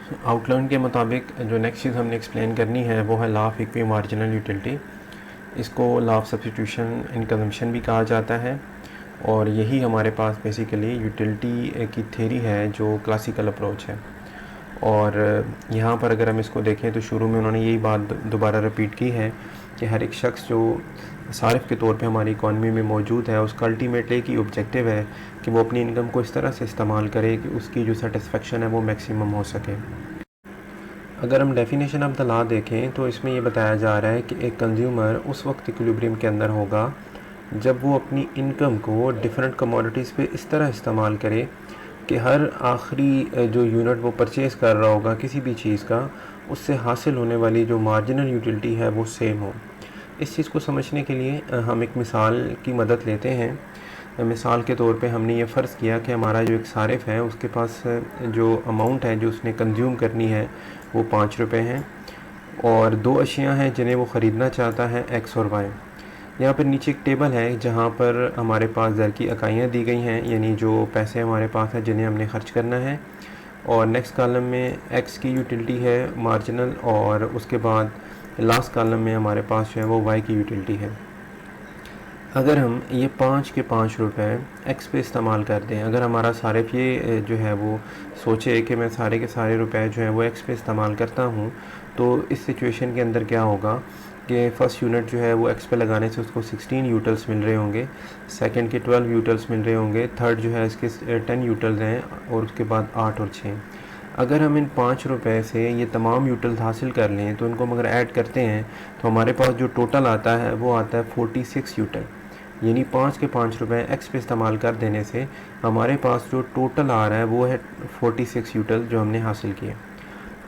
Outline के मुताबिक जो नेक्स्ट चीज़ हमने एक्सप्लेन करनी है वो है law of equi marginal utility. इसको law of substitution in consumption भी कहा जाता है, और यही हमारे पास बेसिकली यूटिलिटी की थ्योरी है जो क्लासिकल अप्रोच है। और यहाँ पर अगर हम इसको देखें तो शुरू में उन्होंने यही बात दोबारा रिपीट की है कि हर एक शख्स जो सारिफ के तौर पे हमारी इकॉनमी में मौजूद है, उसका अल्टीमेटली एक ही ऑब्जेक्टिव है कि वो अपनी इनकम को इस तरह से इस्तेमाल करे कि उसकी जो सेटिस्फेक्शन है वो मैक्सिमम हो सके। अगर हम डेफिनेशन ऑफ द लॉ देखें तो इसमें ये बताया जा रहा है कि एक कंज्यूमर उस वक्त इक्विलिब्रियम के अंदर होगा जब वो अपनी इनकम को डिफरेंट कमोडिटीज़ पे इस तरह इस्तेमाल करे कि हर आखिरी जो यूनिट वो परचेज़ कर रहा होगा किसी भी चीज़ का, उससे हासिल होने वाली जो मार्जिनल यूटिलिटी है वो सेम हो। इस चीज़ को समझने के लिए हम एक मिसाल की मदद लेते हैं। मिसाल के तौर पे हमने ये फ़र्ज़ किया कि हमारा जो एक सारिफ़ है उसके पास जो अमाउंट है जो उसने कंज्यूम करनी है वो 5 रुपये हैं, और दो अशियाँ हैं जिन्हें वो ख़रीदना चाहता है, एक्स और वाई। यहाँ पर नीचे एक टेबल है जहाँ पर हमारे पास ज़र की इकाइयाँ दी गई हैं, यानी जो पैसे हमारे पास हैं जिन्हें हमने ख़र्च करना है, और नेक्स्ट कॉलम में एक्स की यूटिलिटी है मार्जिनल, और उसके बाद लास्ट कॉलम में हमारे पास जो है वो वाई की यूटिलिटी है। अगर हम ये 5 के 5 रुपए एक्स पे इस्तेमाल कर दें, अगर हमारा सारिफ ये जो है वो सोचे कि मैं सारे के सारे रुपए जो है वो एक्स पे इस्तेमाल करता हूँ, तो इस सिचुएशन के अंदर क्या होगा कि फ़र्स्ट यूनिट जो है वो एक्स पे लगाने से उसको 16 यूटल्स मिल रहे होंगे, सेकंड के 12 यूटल्स मिल रहे होंगे, थर्ड जो है इसके 10 यूटल्स हैं, और उसके बाद 8 और 6। अगर हम इन 5 रुपए से ये तमाम यूटल्स हासिल कर लें तो इनको अगर ऐड करते हैं तो हमारे पास जो टोटल आता है वो आता है 46 यूटल। यानी 5 के 5 रुपए एक्स पे इस्तेमाल कर देने से हमारे पास जो टोटल आ रहा है वो है 46 यूटल जो हमने हासिल किए।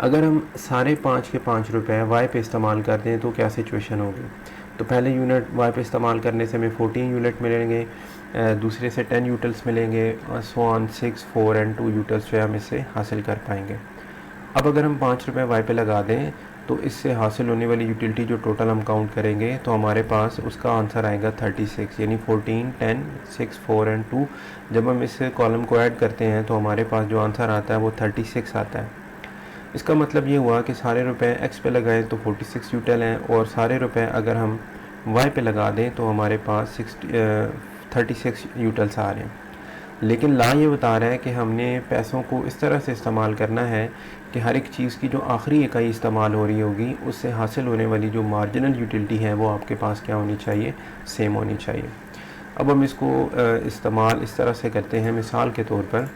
अगर हम सारे 5 के 5 रुपए वाई पे इस्तेमाल कर दें तो क्या सिचुएशन होगी? तो पहले यूनिट वाई पे इस्तेमाल करने से हमें 14 यूनिट मिलेंगे, दूसरे से 10 यूटल्स मिलेंगे, और सो ऑन 6, 4 एंड 2 यूटल्स जो है हम इससे हासिल कर पाएंगे। अब अगर हम 5 रुपये वाई पे लगा दें तो इससे हासिल होने वाली यूटिलिटी जो टोटल हम काउंट करेंगे तो हमारे पास उसका आंसर आएगा 36, यानी 14, 10, 6, 4 एंड 2। जब हम इस कॉलम को ऐड करते हैं तो हमारे पास जो आंसर आता है वो 36 आता है। इसका मतलब ये हुआ कि सारे रुपए एक्स पे लगाएं तो 46 यूटल हैं, और सारे रुपए अगर हम वाई पे लगा दें तो हमारे पास 36 यूटल्स आ रहे हैं। लेकिन ला ये बता रहा है कि हमने पैसों को इस तरह से इस्तेमाल करना है कि हर एक चीज़ की जो आखिरी इकाई इस्तेमाल हो रही होगी उससे हासिल होने वाली जो मार्जिनल यूटिलिटी है वो आपके पास क्या होनी चाहिए, सेम होनी चाहिए। अब हम इसको इस्तेमाल इस तरह से करते हैं। मिसाल के तौर पर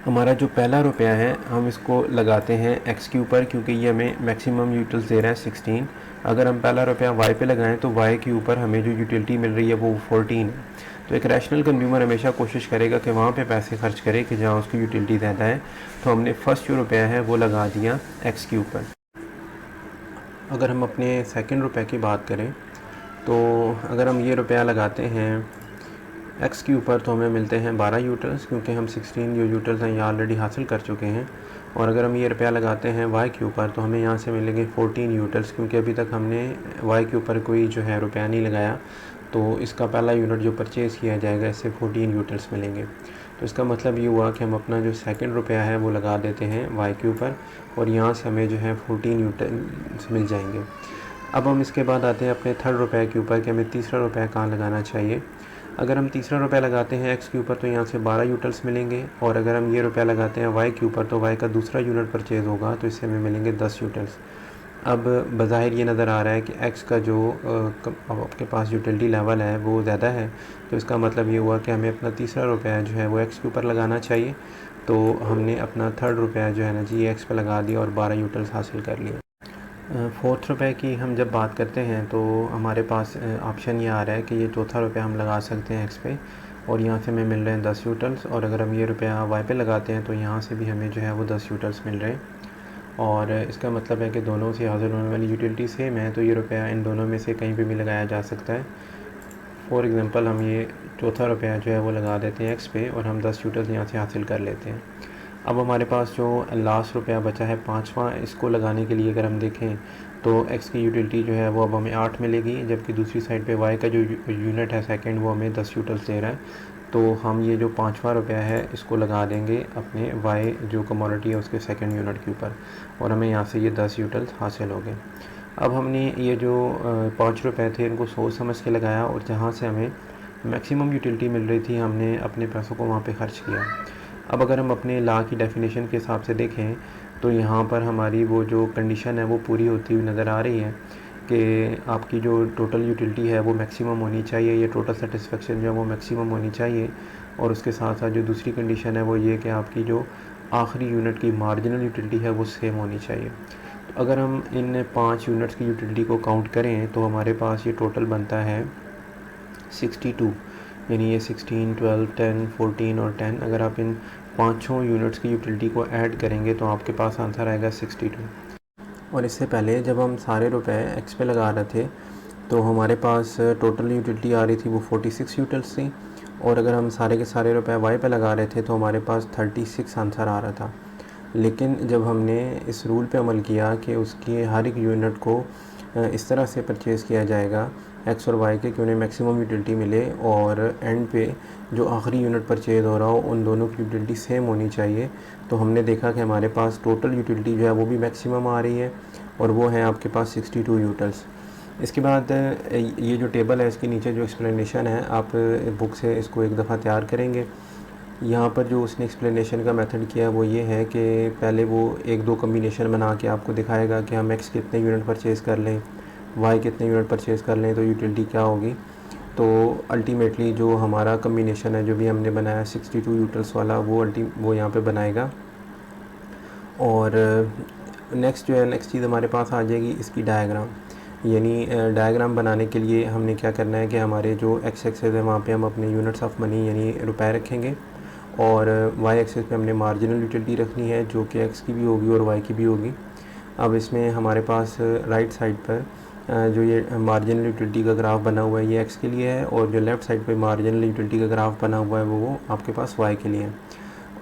हमारा जो पहला रुपया है हम इसको लगाते हैं एक्स के ऊपर, क्योंकि ये हमें मैक्सिमम यूटिल्स दे रहा है 16। अगर हम पहला रुपया वाई पे लगाएं तो वाई के ऊपर हमें जो यूटिलिटी मिल रही है वो 14 है। तो एक रैशनल कंज्यूमर हमेशा कोशिश करेगा कि वहाँ पे पैसे खर्च करे कि जहाँ उसकी यूटिलिटी ज़्यादा है। तो हमने फ़र्स्ट जो रुपया है वो लगा दिया एक्स के ऊपर। अगर हम अपने सेकंड रुपये की बात करें तो अगर हम ये रुपया लगाते हैं एक्स के ऊपर तो हमें मिलते हैं 12 यूटल्स, क्योंकि हम 16 जो यूटल्स हैं ये ऑलरेडी हासिल कर चुके हैं। और अगर हम ये रुपया लगाते हैं वाई के ऊपर तो हमें यहाँ से मिलेंगे 14 यूटल्स, क्योंकि अभी तक हमने वाई के ऊपर कोई जो है रुपया नहीं लगाया। तो इसका पहला यूनिट जो परचेज़ किया जाएगा इससे 14 यूटल्स मिलेंगे। तो इसका मतलब ये हुआ कि हम अपना जो सेकंड रुपया है वो लगा देते हैं वाई के ऊपर, और यहाँ से हमें जो है 14 यूटल्स मिल जाएंगे। अब हम इसके बाद आते हैं अपने थर्ड रुपये के ऊपर कि हमें तीसरा रुपया कहाँ लगाना चाहिए। अगर हम तीसरा रुपया लगाते हैं एक्स के ऊपर तो यहाँ से 12 यूटल्स मिलेंगे, और अगर हम ये रुपया लगाते हैं वाई के ऊपर तो वाई का दूसरा यूनिट परचेज़ होगा तो इससे हमें मिलेंगे 10 यूटल्स। अब बज़ाहिर ये नज़र आ रहा है कि एक्स का जो आपके पास यूटिलिटी लेवल है वो ज़्यादा है, तो इसका मतलब ये हुआ कि हमें अपना तीसरा रुपया जो है वो एक्स के ऊपर लगाना चाहिए। तो हमने अपना थर्ड रुपया जो है ना जी एक्स पे लगा दिया और 12 यूटल्स हासिल कर लिए। फोर्थ रुपये की हम जब बात करते हैं तो हमारे पास ऑप्शन ये आ रहा है कि ये चौथा रुपया हम लगा सकते हैं एक्स पे, और यहाँ से हमें मिल रहे हैं 10 यूटल्स, और अगर हम ये रुपया वाई पे लगाते हैं तो यहाँ से भी हमें जो है वो 10 यूटल्स मिल रहे हैं। और इसका मतलब है कि दोनों से हासिल होने वाली यूटिलिटी सेम है, तो ये रुपया इन दोनों में से कहीं पे भी लगाया जा सकता है। फॉर एग्ज़ाम्पल हम ये चौथा रुपया जो है वो लगा देते हैं एक्स पे, और हम 10 यूटल्स यहाँ से हासिल कर लेते हैं। अब हमारे पास जो लास्ट रुपया बचा है पाँचवा, इसको लगाने के लिए अगर हम देखें तो एक्स की यूटिलिटी जो है वो अब हमें 8 मिलेगी, जबकि दूसरी साइड पे वाई का जो यूनिट है सेकंड वो हमें 10 यूटल्स दे रहा है। तो हम ये जो 5वां रुपया है इसको लगा देंगे अपने वाई जो कमोडिटी है उसके सेकंड यूनिट के ऊपर, और हमें यहाँ से ये 10 यूटल्स हासिल हो गए। अब हमने ये जो 5 रुपये थे इनको सोच समझ के लगाया, और जहाँ से हमें मैक्सिमम यूटिलिटी मिल रही थी हमने अपने पैसों को वहाँ पे खर्च किया। अब अगर हम अपने ला की डेफिनेशन के हिसाब से देखें तो यहाँ पर हमारी वो जो कंडीशन है वो पूरी होती हुई नज़र आ रही है कि आपकी जो टोटल यूटिलिटी है वो मैक्सिमम होनी चाहिए, ये टोटल सेटिस्फेक्शन जो है वो मैक्सिमम होनी चाहिए। और उसके साथ साथ जो दूसरी कंडीशन है वो ये कि आपकी जो आखिरी यूनिट की मार्जिनल यूटिलिटी है वो सेम होनी चाहिए। तो अगर हम इन 5 यूनिट्स की यूटिलिटी को काउंट करें तो हमारे पास ये टोटल बनता है 62, यानी ये 16, 12, 10, 14 और 10। अगर आप इन 5 यूनिट्स की यूटिलिटी को ऐड करेंगे तो आपके पास आंसर आएगा 62। और इससे पहले जब हम सारे रुपए एक्स पे लगा रहे थे तो हमारे पास टोटल यूटिलिटी आ रही थी वो 46 यूटिल्स थी, और अगर हम सारे के सारे रुपए वाई पे लगा रहे थे तो हमारे पास 36 आंसर आ रहा था। लेकिन जब हमने इस रूल पे अमल किया कि उसकी हर एक यूनिट को इस तरह से परचेज़ किया जाएगा एक्स और वाई के कि उन्हें मैक्सिमम यूटिलिटी मिले, और एंड पे जो आखिरी यूनिट परचेज़ हो रहा हो उन दोनों की यूटिलिटी सेम होनी चाहिए, तो हमने देखा कि हमारे पास टोटल यूटिलिटी जो है वो भी मैक्सिमम आ रही है, और वो है आपके पास 62 यूटिल्स। इसके बाद ये जो टेबल है इसके नीचे जो एक्सप्लेनेशन है आप बुक से इसको एक दफ़ा तैयार करेंगे। यहाँ पर जो उसने एक्सप्लेनेशन का मेथड किया वो ये है कि पहले वो 1-2 कम्बिनेशन बना के आपको दिखाएगा कि हम एक्स कितने यूनिट परचेज़ कर लें, वाई कितने यूनिट परचेज़ कर लें तो यूटिलिटी क्या होगी। तो अल्टीमेटली जो हमारा कम्बिनेशन है जो भी हमने बनाया 62 यूटिल्स वाला वो यहाँ पे बनाएगा। और नेक्स्ट चीज़ हमारे पास आ जाएगी इसकी डायग्राम, यानी डायग्राम बनाने के लिए हमने क्या करना है कि हमारे जो एक्स एक्सेस है वहाँ पे हम अपने यूनिट्स ऑफ मनी यानी रुपए रखेंगे, और वाई एक्सेस पे हमने मार्जिनल यूटिलिटी रखनी है जो कि एक्स की भी होगी और वाई की भी होगी। अब इसमें हमारे पास राइट साइड पर जो ये मार्जिनल यूटिलिटी का ग्राफ बना हुआ है ये एक्स के लिए है, और जो लेफ़्ट साइड पे मार्जिनल यूटिलिटी का ग्राफ बना हुआ है वो आपके पास वाई के लिए है।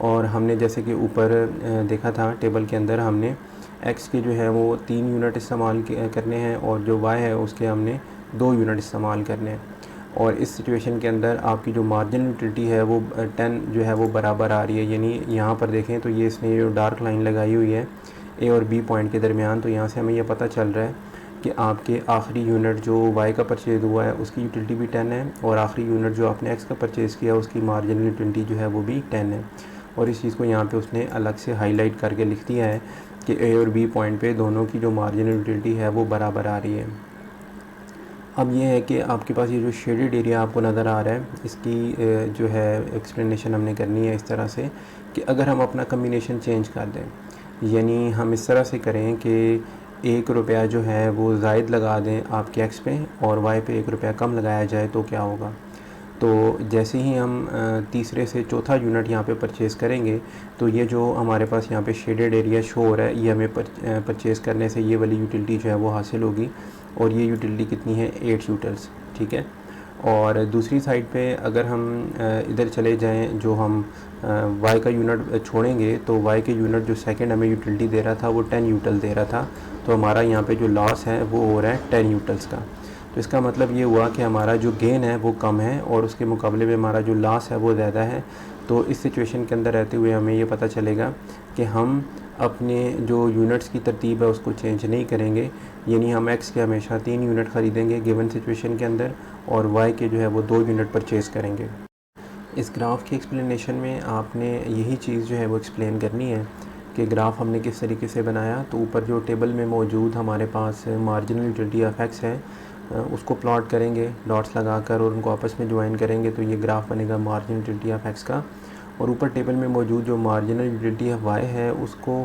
और हमने जैसे कि ऊपर देखा था टेबल के अंदर हमने एक्स के जो है वो 3 यूनिट इस्तेमाल करने हैं, और जो वाई है उसके हमने 2 यूनिट इस्तेमाल करने हैं। और इस सिचुएशन के अंदर आपकी जो मार्जिनल यूटिलिटी है वो 10 जो है वो बराबर आ रही है, यानी यहाँ पर देखें तो ये इसने जो डार्क लाइन लगाई हुई है ए और बी पॉइंट के दरमियान, तो यहाँ से हमें यह पता चल रहा है कि आपके आखिरी यूनिट जो वाई का परचेज़ हुआ है उसकी यूटिलिटी भी 10 है, और आखिरी यूनिट जो आपने एक्स का परचेज़ किया उसकी मार्जिनल यूटिलिटी जो है वो भी 10 है। और इस चीज़ को यहाँ पे उसने अलग से हाईलाइट करके लिख दिया है कि ए और बी पॉइंट पे दोनों की जो मार्जिनल यूटिलिटी है वो बराबर आ रही है। अब ये है कि आपके पास ये जो शेडेड एरिया आपको नज़र आ रहा है इसकी जो है एक्सप्लेनेशन हमने करनी है इस तरह से कि अगर हम अपना कम्बिनेशन चेंज कर दें, यानी हम इस तरह से करें कि 1 रुपया जो है वो ज़ायद लगा दें आपके एक्स पे और वाई पे 1 रुपया कम लगाया जाए तो क्या होगा। तो जैसे ही हम तीसरे से चौथा यूनिट यहाँ पे परचेज़ करेंगे तो ये जो हमारे पास यहाँ पे शेडेड एरिया शो हो रहा है ये हमें परचेज़ करने से ये वाली यूटिलिटी जो है वो हासिल होगी, और ये यूटिलिटी कितनी है 8 यूटिल्स, ठीक है। और दूसरी साइड पे अगर हम इधर चले जाएं जो हम वाई का यूनिट छोड़ेंगे तो वाई के यूनिट जो सेकंड हमें यूटिलिटी दे रहा था वो 10 यूटिल दे रहा था, तो हमारा यहाँ पे जो लॉस है वो हो रहा है 10 यूटिल्स का। तो इसका मतलब ये हुआ कि हमारा जो गेन है वो कम है और उसके मुकाबले में हमारा जो लॉस है वो ज़्यादा है। तो इस सिचुएशन के अंदर रहते हुए हमें ये पता चलेगा कि हम अपने जो यूनिट्स की तरतीब है उसको चेंज नहीं करेंगे, यानी हम एक्स के हमेशा 3 यूनिट ख़रीदेंगे गिवन सिचुएशन के अंदर, और वाई के जो है वो 2 यूनिट परचेज़ करेंगे। इस ग्राफ की एक्सप्लेनेशन में आपने यही चीज़ जो है वो एक्सप्लेन करनी है कि ग्राफ हमने किस तरीके से बनाया। तो ऊपर जो टेबल में मौजूद हमारे पास मार्जिनल यूटिलिटी ऑफ एक्स है उसको प्लॉट करेंगे डॉट्स लगाकर और उनको आपस में ज्वाइन करेंगे तो ये ग्राफ बनेगा मार्जिनल यूटिलिटी ऑफ एक्स का। और ऊपर टेबल में मौजूद जो मार्जिनल यूटिलिटी ऑफ वाई है उसको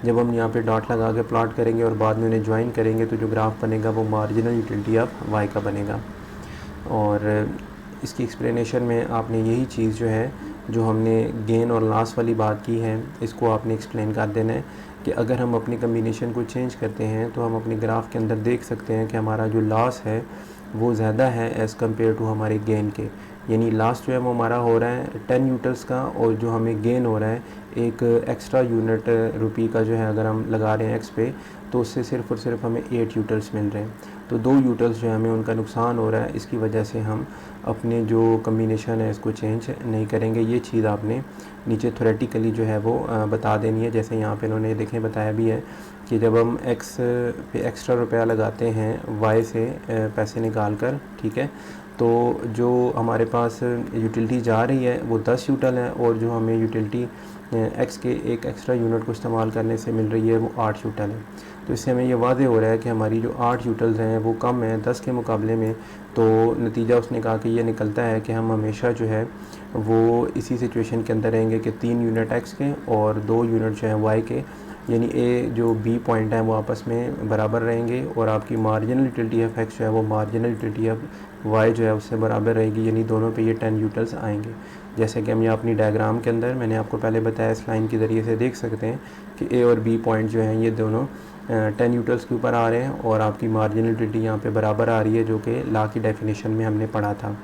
जब हम यहाँ पे डॉट लगा के प्लॉट करेंगे और बाद में उन्हें ज्वाइन करेंगे तो जो ग्राफ बनेगा वो मार्जिनल यूटिलिटी ऑफ वाई का बनेगा। और इसकी एक्सप्लेनेशन में आपने यही चीज़ जो है जो हमने गेन और लॉस वाली बात की है इसको आपने एक्सप्लेन कर देना है कि अगर हम अपनी कम्बिनेशन को चेंज करते हैं तो हम अपने ग्राफ के अंदर देख सकते हैं कि हमारा जो लॉस है वो ज़्यादा है एज़ कम्पेयर टू हमारे गेन के, यानी लॉस जो है वो हमारा हो रहा है 10 यूटिल्स का और जो हमें गेन हो रहा है एक एक्स्ट्रा यूनिट रुपी का जो है अगर हम लगा रहे हैं एक्स पे, तो उससे सिर्फ़ और सिर्फ हमें 8 यूटिल्स मिल रहे हैं। तो 2 यूटिल्स जो है हमें उनका नुकसान हो रहा है, इसकी वजह से हम अपने जो कम्बिनेशन है इसको चेंज नहीं करेंगे। ये चीज़ आपने नीचे थ्योरेटिकली जो है वो बता देनी है। जैसे यहाँ पे इन्होंने देखें बताया भी है कि जब हम एक्स पे एक्स्ट्रा रुपया लगाते हैं वाई से पैसे निकाल कर, ठीक है, तो जो हमारे पास यूटिलिटी जा रही है वो 10 यूटिल है, और जो हमें यूटिलिटी एक्स के एक एक्स्ट्रा यूनिट को इस्तेमाल करने से मिल रही है वो 8 यूटिल है। तो इससे हमें ये वाज़ेह हो रहा है कि हमारी जो 8 यूटिल्स हैं वो कम है 10 के मुकाबले में। तो नतीजा उसने कहा कि ये निकलता है कि हम हमेशा जो है वो इसी सिचुएशन के अंदर रहेंगे कि 3 यूनिट एक्स के और 2 यूनिट जो हैं वाई के, यानी ए जो बी पॉइंट है वो आपस में बराबर रहेंगे, और आपकी मार्जिनल यूटिलिटी ऑफ एक्स जो है वो मार्जिनल यूटिलिटी ऑफ वाई जो है उससे बराबर रहेगी, यानी दोनों पे ये 10 यूटिल्स आएंगे। जैसे कि हम ये अपनी डायग्राम के अंदर मैंने आपको पहले बताया इस लाइन के ज़रिए से देख सकते हैं कि ए और बी पॉइंट जो हैं ये दोनों 10 यूटिल्स के ऊपर आ रहे हैं, और आपकी मार्जिनल यूटिलिटी यहाँ पे बराबर आ रही है, जो कि लॉ की डेफिनेशन में हमने पढ़ा था।